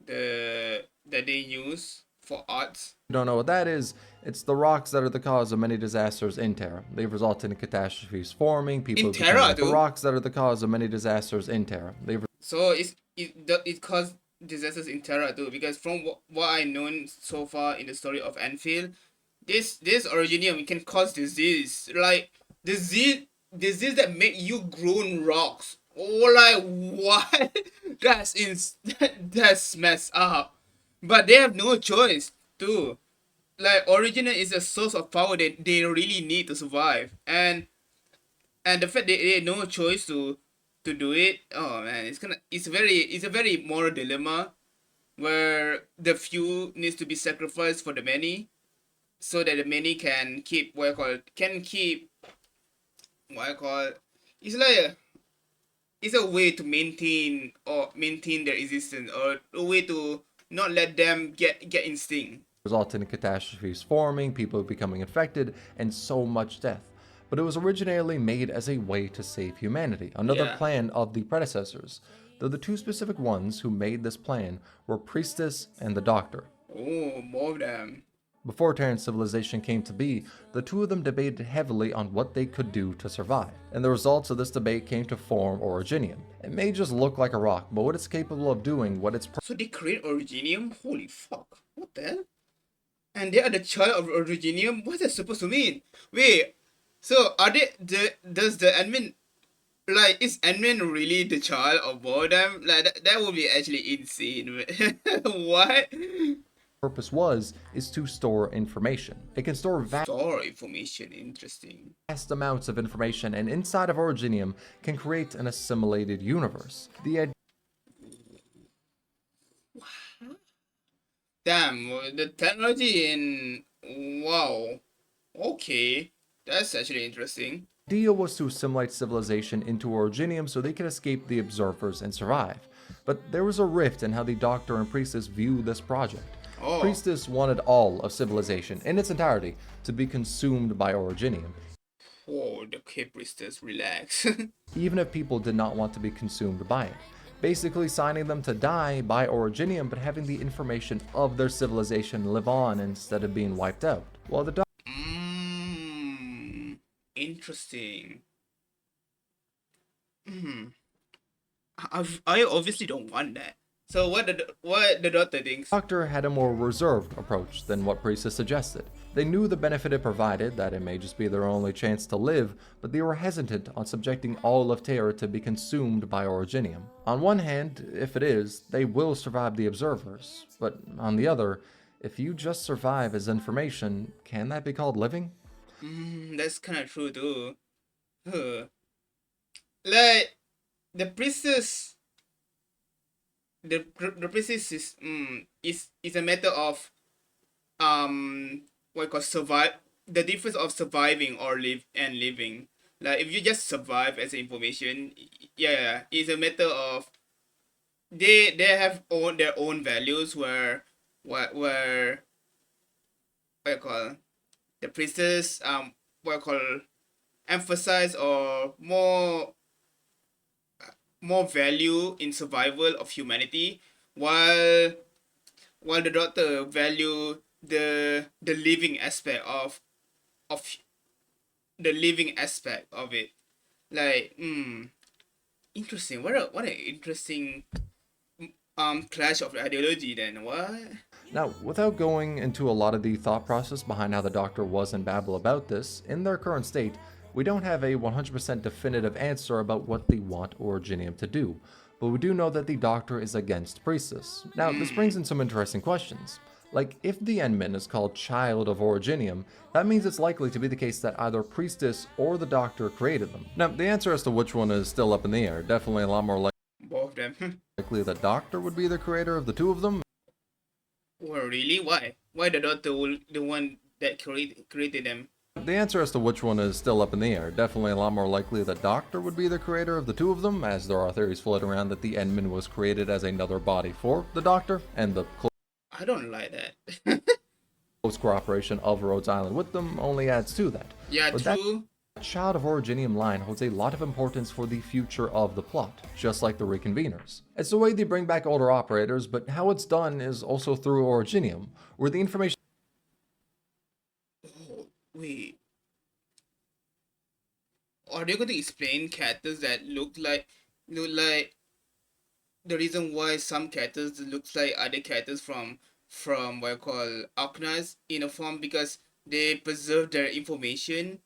that they use for arts. don't know what that is, it's the rocks that are the cause of many disasters in Terra. They've resulted in catastrophes forming, people In have become Terra, like the dude? rocks that are the cause of many disasters in Terra. They've So it caused disasters in Terra too, because from what I known so far in the story of Enfield, this Originium can cause disease, like disease that make you grow in rocks. Oh, like what? That's messed up. But they have no choice too. Like, Originium is a source of power that they really need to survive, and the fact that they had no choice to do it, oh man, it's a very moral dilemma where the few needs to be sacrificed for the many, so that the many can keep what I call it's like it's a way to maintain their existence, or a way to not let them get instinct. resulting in catastrophes forming, people becoming infected, and so much death. But it was originally made as a way to save humanity, another Yeah. plan of the predecessors, though the two specific ones who made this plan were Priestess and the Doctor. Oh, more of them. Before Terran civilization came to be, the two of them debated heavily on what they could do to survive, and the results of this debate came to form Originium. It may just look like a rock, but what it's capable of doing, what its So they create Originium? Holy fuck. What the hell? And they are the child of Originium? What's that supposed to mean? Wait, so are they does the admin, like, is admin really the child of both of them? Like that would be actually insane. What? purpose was is to store information. It can store Store information, interesting. vast amounts of information, and inside of Originium can create an assimilated universe. The idea Damn, the technology in, wow. Okay, that's actually interesting. was to assimilate civilization into Originium so they could escape the observers and survive. But there was a rift in how the Doctor and Priestess viewed this project. Oh. Priestess wanted all of civilization in its entirety to be consumed by Originium, Oh, the Priestess, relax. even if people did not want to be consumed by it, basically signing them to die by Originium but having the information of their civilization live on instead of being wiped out. While the Interesting. I obviously don't want that. So what the Doctor thinks? Doctor had a more reserved approach than what Priestess suggested. They knew the benefit it provided, that it may just be their only chance to live, but they were hesitant on subjecting all of Terra to be consumed by Originium. On one hand, if it is, they will survive the observers, but on the other, if you just survive as information, can that be called living? That's kind of true too. Huh. Like the priestess, the priestess is a matter of what you call survive, the difference of surviving or live and living. Like if you just survive as information, yeah, it's a matter of they have their own values where where what you call the priestess what you call emphasize or more value in survival of humanity, while the Doctor value the living aspect of the living aspect of it. Like interesting. What an interesting clash of ideology then. What? Now, without going into a lot of the thought process behind how the Doctor was in Babel about this, in their current state, we don't have a 100% definitive answer about what they want Originium to do, but we do know that the Doctor is against Priestess. Now, this brings in some interesting questions. Like, if the Endman is called Child of Originium, that means it's likely to be the case that either Priestess or the Doctor created them. Now, the answer as to which one is still up in the air, definitely a lot more Both of them. likely the Doctor would be the creator of the two of them. Well, really? Why? Why the Doctor the one that created them? The answer as to which one is still up in the air. Definitely a lot more likely that Doctor would be the creator of the two of them, as there are theories floating around that the Endman was created as another body for the Doctor, and the I don't like that. close cooperation of Rhodes Island with them only adds to that. Yeah, But true. that Child of Originium line holds a lot of importance for the future of the plot, just like the Reconveners. It's the way they bring back older operators, but how it's done is also through Originium, where the information Oh, wait. Are they going to explain characters that look like the reason why some characters looks like other characters from what I call ARKNIGHTS in a form, because they preserve their information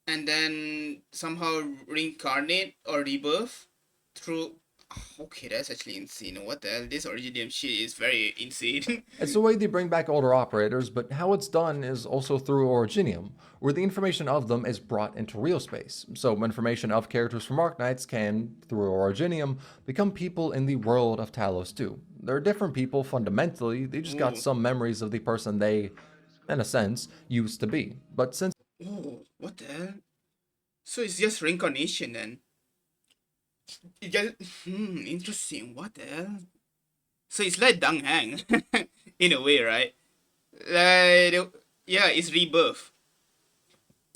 and then somehow reincarnate or rebirth through. Okay, that's actually insane. What the hell? This Originium shit is very insane. It's the way they bring back older operators, but how it's done is also through Originium, where the information of them is brought into real space. So information of characters from ARKNIGHTS can, through Originium, become people in the world of Talos-II. They're different people fundamentally, they just got Ooh. some memories of the person they, in a sense, used to be. But since Oh, what the hell? So it's just reincarnation then. It just interesting. What the hell? So it's like Dang Hang in a way, right? Yeah, it's rebirth.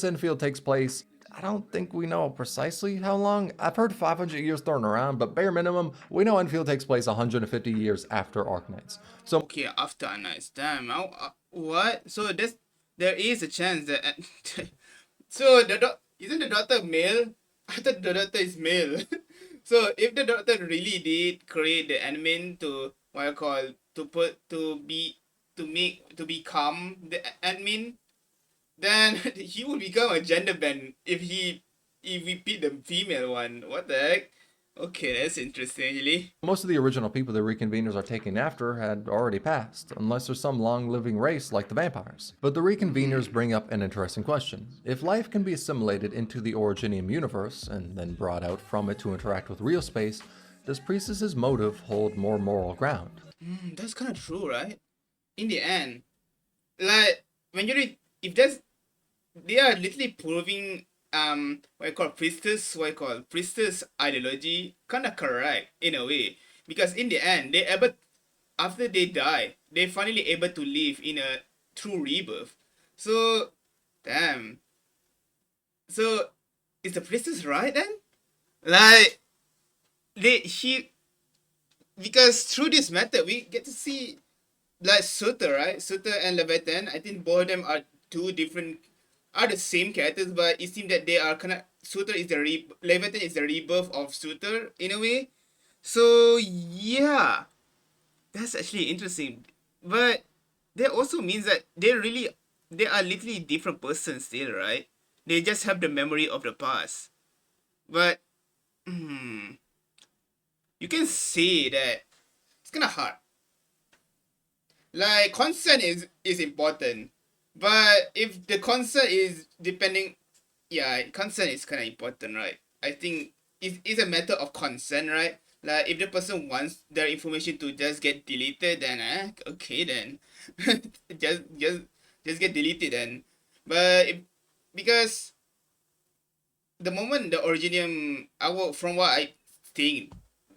Endfield takes place, I don't think we know precisely how long. I've heard 500 years thrown around, but bare minimum, we know Endfield takes place 150 years after ARKNIGHTS. So Okay, after a nice damn. What? So there is a chance that. So isn't the doctor male? I thought the doctor is male. So if the doctor really did create the admin to what I call to put to become the admin, then he would become a gender bend if we pick the female one. What the heck? Okay, that's interesting actually. most of the original people the Reconveners are taking after had already passed, unless there's some long-living race like the vampires. But the Reconveners bring up an interesting question. If life can be assimilated into the Originium universe, and then brought out from it to interact with real space, does Priestess's motive hold more moral ground? That's kind of true, right? In the end, like when you read, if there's they are literally proving what I call priestess ideology kind of correct in a way, because in the end they able, after they die, they finally able to live in a true rebirth. So damn, so is the priestess right then? Like they she because through this method we get to see like Suter, right? Suter and Leviathan. I think both of them are two different, are the same characters, but it seems that they are kind of, Suter is Leviathan is the rebirth of Suter in a way. So yeah, that's actually interesting. But that also means that they are literally different persons still, right? They just have the memory of the past. But you can say that it's kind of hard. Like consent is important, but if the consent is depending, yeah, consent is kind of important, right? I think it's a matter of consent, right? Like if the person wants their information to just get deleted, then okay then, just just just get deleted then. But if, because the moment the Originium, from what I think,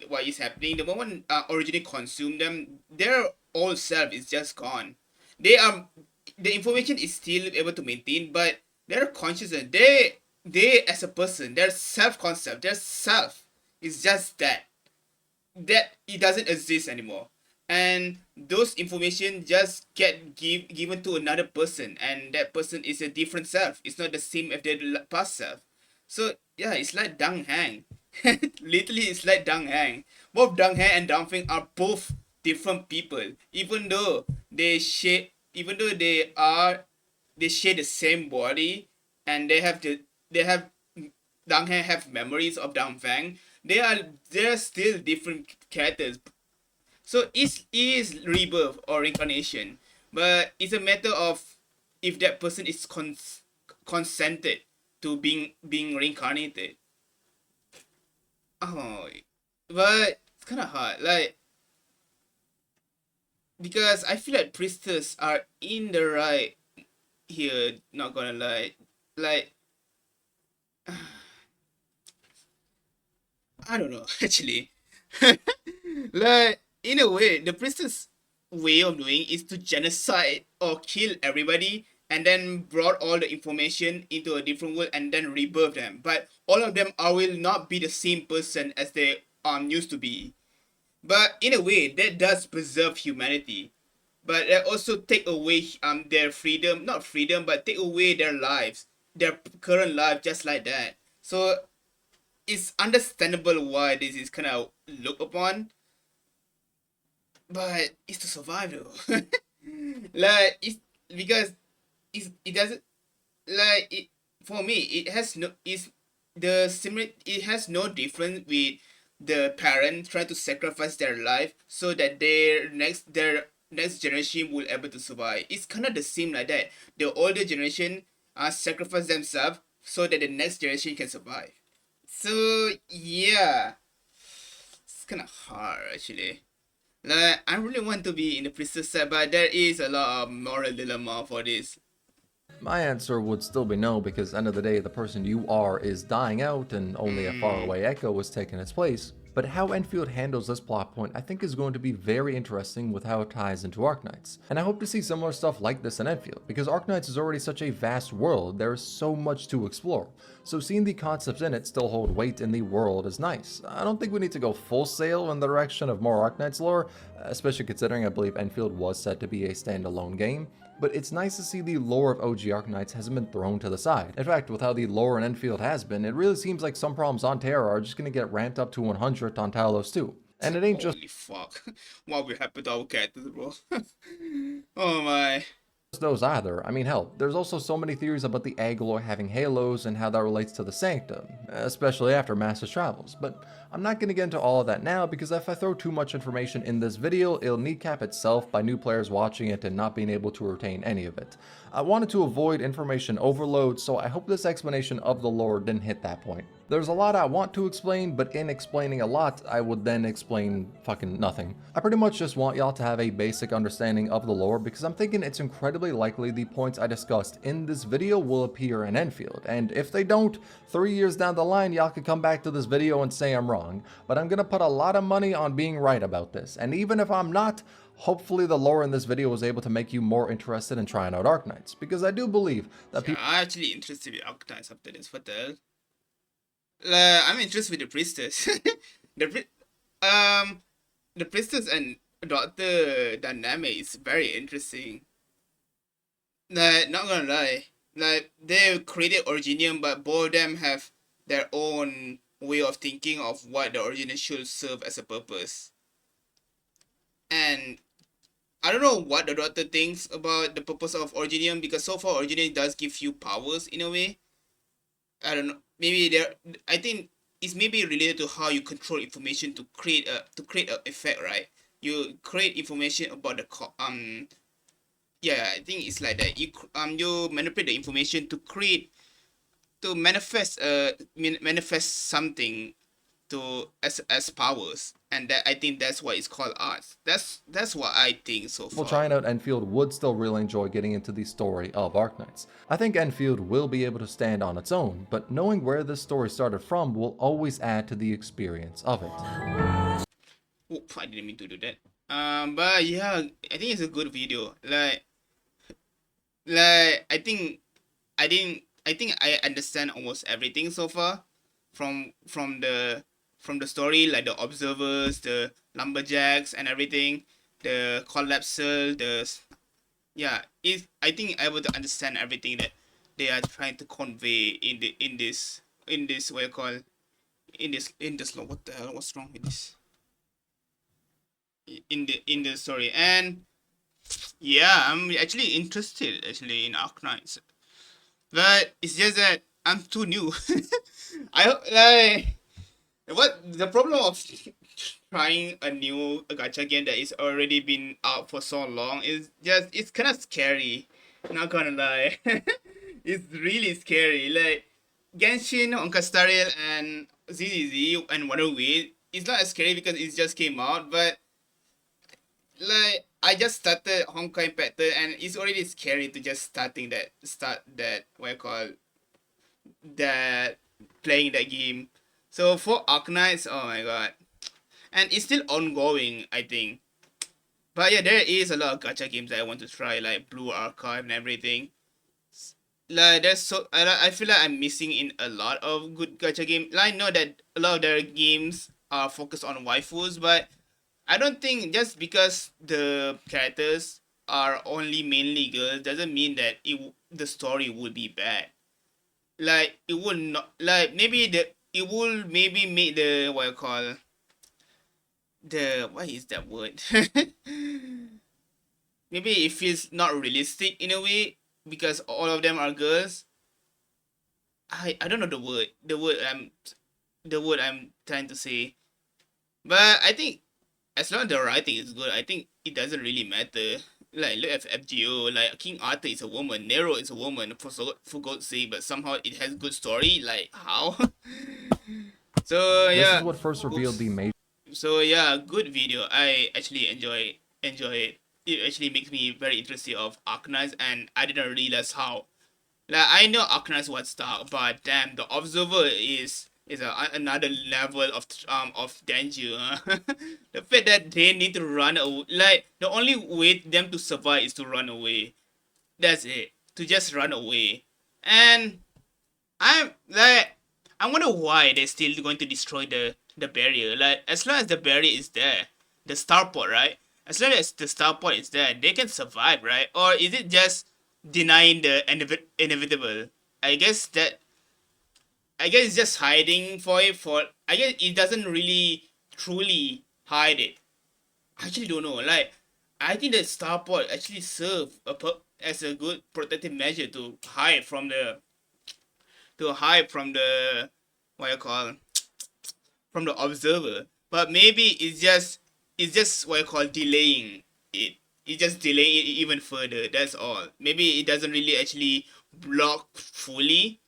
what is happening, the moment Originium consume them, their old self is just gone. They are, the information is still able to maintain, but their consciousness, they as a person, their self concept, their self is just that it doesn't exist anymore, and those information just get given to another person, and that person is a different self. It's not the same as their past self. So yeah, it's like Dang Hang. Literally, it's like Dang Hang. Both Dang Hang and Dang Feng are both different people, even though even though they share the same body, and they have Dang Heng have memories of Dang Feng. They're still different characters. So it is rebirth or reincarnation, but it's a matter of if that person is consented to being reincarnated. Oh, but it's kind of hard, like because I feel like priestess are in the right here. Not gonna lie, like I don't know actually. Like in a way, the priestess way of doing is to genocide or kill everybody and then brought all the information into a different world and then rebirth them. But all of them will not be the same person as they used to be. But in a way, that does preserve humanity. But that also take away their freedom, not freedom, but take away their lives, their current life, just like that. So it's understandable why this is kind of looked upon, but it's to survive though. Like it's because it doesn't, like it, for me it has no, is the similar, it has no difference with the parent trying to sacrifice their life so that their next generation will able to survive. It's kind of the same like that. The older generation sacrifice themselves so that the next generation can survive. So yeah, it's kind of hard actually. Like I really want to be in the priestess side, but there is a lot of moral dilemma for this. My answer would still be no, because end of the day, the person you are is dying out and only a faraway echo is taking its place. But how Endfield handles this plot point I think is going to be very interesting with how it ties into ARKNIGHTS. And I hope to see similar stuff like this in Endfield, because ARKNIGHTS is already such a vast world, there is so much to explore. So seeing the concepts in it still hold weight in the world is nice. I don't think we need to go full sail in the direction of more ARKNIGHTS lore, especially considering I believe Endfield was set to be a standalone game, but it's nice to see the lore of OG ARKNIGHTS hasn't been thrown to the side. In fact, with how the lore in Endfield has been, it really seems like some problems on Terra are just going to get ramped up to 100 on Talos-II. And it ain't just Holy fuck. What will happen to our characters, bro? Oh my. those either. I mean, hell, there's also so many theories about the Agalor having halos and how that relates to the Sanctum, especially after Master's travels, but I'm not going to get into all of that now because if I throw too much information in this video, it'll kneecap itself by new players watching it and not being able to retain any of it. I wanted to avoid information overload, so I hope this explanation of the lore didn't hit that point. There's a lot I want to explain, but in explaining a lot, I would then explain fucking nothing. I pretty much just want y'all to have a basic understanding of the lore because I'm thinking it's incredibly likely the points I discussed in this video will appear in Endfield, and if they don't, 3 years down the line y'all could come back to this video and say I'm wrong, but I'm gonna put a lot of money on being right about this, and even if I'm not, hopefully the lore in this video was able to make you more interested in trying out ARKNIGHTS, because I do believe that people I'm actually interested in ARKNIGHTS after this. What the hell? I'm interested with the Priestess. the the Priestess and Doctor dynamic is very interesting. Like, not gonna lie, like they created Originium, but both of them have their own way of thinking of what the Originium should serve as a purpose. And I don't know what the Doctor thinks about the purpose of Originium, because so far Originium does give you powers in a way. I don't know. Maybe there. I think it's maybe related to how you control information to create a effect, right? You create information about the Yeah, I think it's like that. You manipulate the information to manifest manifest something to as powers, and that I think that's why it's called arts. That's what I think so far. trying out Endfield would still really enjoy getting into the story of ARKNIGHTS. I think Endfield will be able to stand on its own, but knowing where this story started from will always add to the experience of it. Oh, I didn't mean to do that. But yeah, I think it's a good video. I think I understand almost everything so far from the story, like the observers, the lumberjacks and everything, the collapsal, I think I would understand everything that they are trying to convey in this what you call in this law. What the hell? What's wrong with this? In the story. And yeah, I'm actually interested in ARKNIGHTS, but it's just that I'm too new. What the problem of trying a new gacha game that is already been out for so long is just it's kind of scary. Not gonna lie, it's really scary. Like Genshin, Star Rail, and ZZZ and Wonder Wheel. It's not as scary because it just came out, but like I just started Honkai Impact and it's already scary to just start that what you call that playing that game. So for ARKNIGHTS, oh my god. And it's still ongoing, I think. But yeah, there is a lot of gacha games that I want to try, like Blue Archive and everything. Like I feel like I'm missing in a lot of good gacha games. Like, I know that a lot of their games are focused on waifus, but I don't think just because the characters are only mainly girls doesn't mean that the story would be bad. Like it would not, like maybe it will maybe make the what you call what is that word? Maybe it feels not realistic in a way because all of them are girls. I don't know the word I'm trying to say, but I think as long as the writing is good, I think it doesn't really matter. Like, look at FGO, like King Arthur is a woman, Nero is a woman, for God's sake, but somehow it has good story. Like, how? So yeah, This is what first revealed the major. So yeah, good video. I actually enjoy it. It actually makes me very interested of ARKNIGHTS, and I didn't realize how. Like, I know ARKNIGHTS was dark, but damn, the Observer is another level of danger. The fact that they need to run away, like the only way them to survive is to run away. That's it. To just run away. And I'm like, I wonder why they're still going to destroy the barrier. Like, as long as the barrier is there, the starport, right? As long as the starport is there, they can survive, right? Or is it just denying the inevitable? I guess that I guess it's just hiding for it. For I guess it doesn't really truly hide it. I actually don't know. Like, I think the starport actually serve as a good protective measure to hide from the what you call from the observer. But maybe it's just what you call delaying it. It just delaying it even further. That's all. Maybe it doesn't really actually block fully,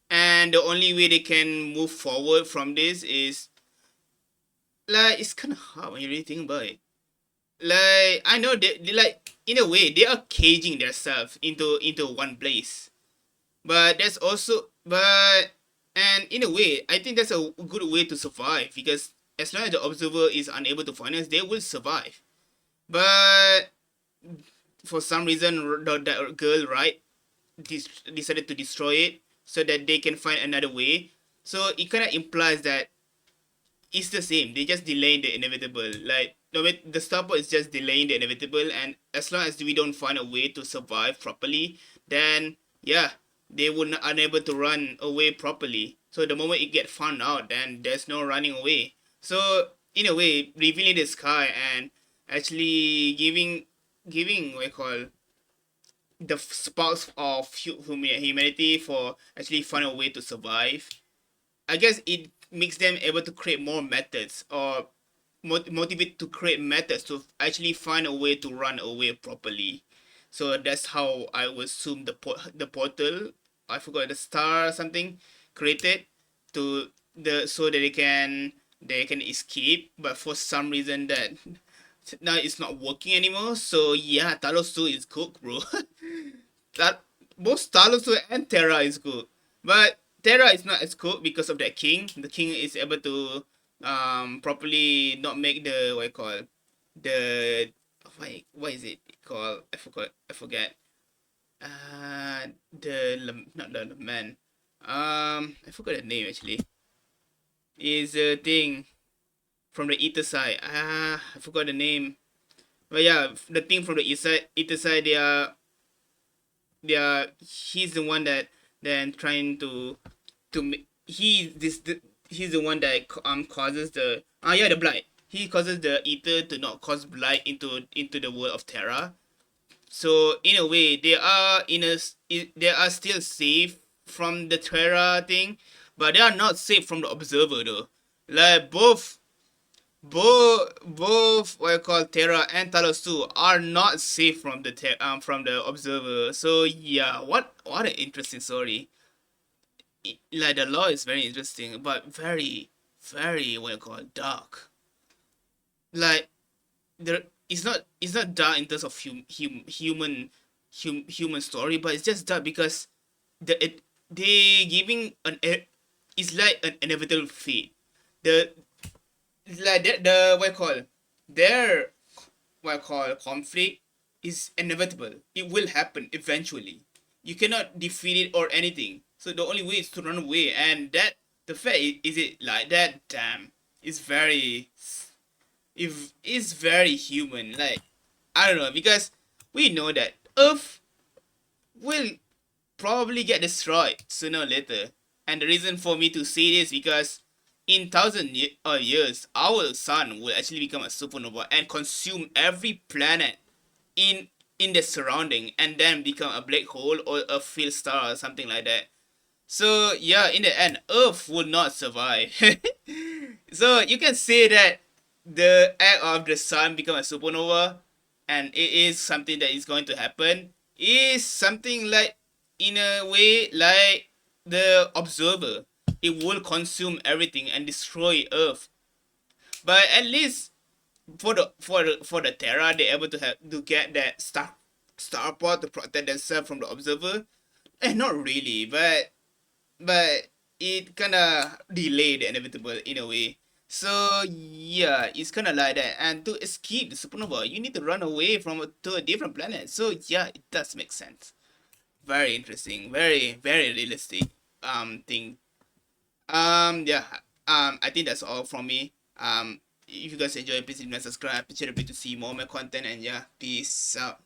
and the only way they can move forward from this is like it's kind of hard when you really think about it. Like I know they like in a way they are caging themselves into one place, but that's also but and in a way I think that's a good way to survive because as long as the observer is unable to find us, they will survive. But for some reason, that girl right decided to destroy it so that they can find another way. So it kind of implies that it's the same. They just delaying the inevitable. Like the starport is just delaying the inevitable, and as long as we don't find a way to survive properly, then yeah, they would not unable to run away properly. So the moment it get found out, then there's no running away. So in a way, revealing the sky and actually giving what you call the sparks of humanity for actually find a way to survive. I guess it makes them able to create more methods or motivate to create methods to actually find a way to run away properly. So that's how I would assume the portal, I forgot the star or something, created to the so that they can escape, but for some reason that now it's not working anymore. So yeah, Talos-II is cooked, bro. That both Talos-II and Terra is good, but Terra is not as cooked because of that king. The king is able to properly not make the what I call the what is it called? I forget. Not the man. I forgot the name actually. Is a thing from the Aether Side. I forgot the name. But yeah, the thing from the Aether Side, he's the one that then trying he's the one that causes the blight. He causes the Aether to not cause blight into the world of Terra. So in a way, they are still safe from the Terra thing, but they are not safe from the Observer though. Like both what I call Terra and Talos-II are not safe from from the Observer. So yeah, what an interesting story. Like the law is very interesting, but very what I call dark. Like there it's not dark in terms of human story, but it's just dark because they giving it's like an inevitable fate. The like the what I call their what I call conflict is inevitable. It will happen eventually. You cannot defeat it or anything. So the only way is to run away, and that the fact is it like that. Damn, it's very if it's very human. Like I don't know because we know that Earth will probably get destroyed sooner or later. And the reason for me to say this because in years, our sun will actually become a supernova and consume every planet in the surrounding, and then become a black hole or a field star or something like that. So yeah, in the end, Earth will not survive. So you can say that the act of the sun become a supernova, and it is something that is going to happen, is something like in a way like the observer. It will consume everything and destroy Earth. But at least for the Terra, they're able to have to get that starport to protect themselves from the observer. Not really, but it kind of delayed the inevitable in a way. So yeah, it's kind of like that. And to escape the supernova, you need to run away to a different planet. So yeah, it does make sense. Very interesting. Very realistic thing. Yeah. I think that's all from me. If you guys enjoy, please hit subscribe. Please share to see more of my content. And yeah, peace out.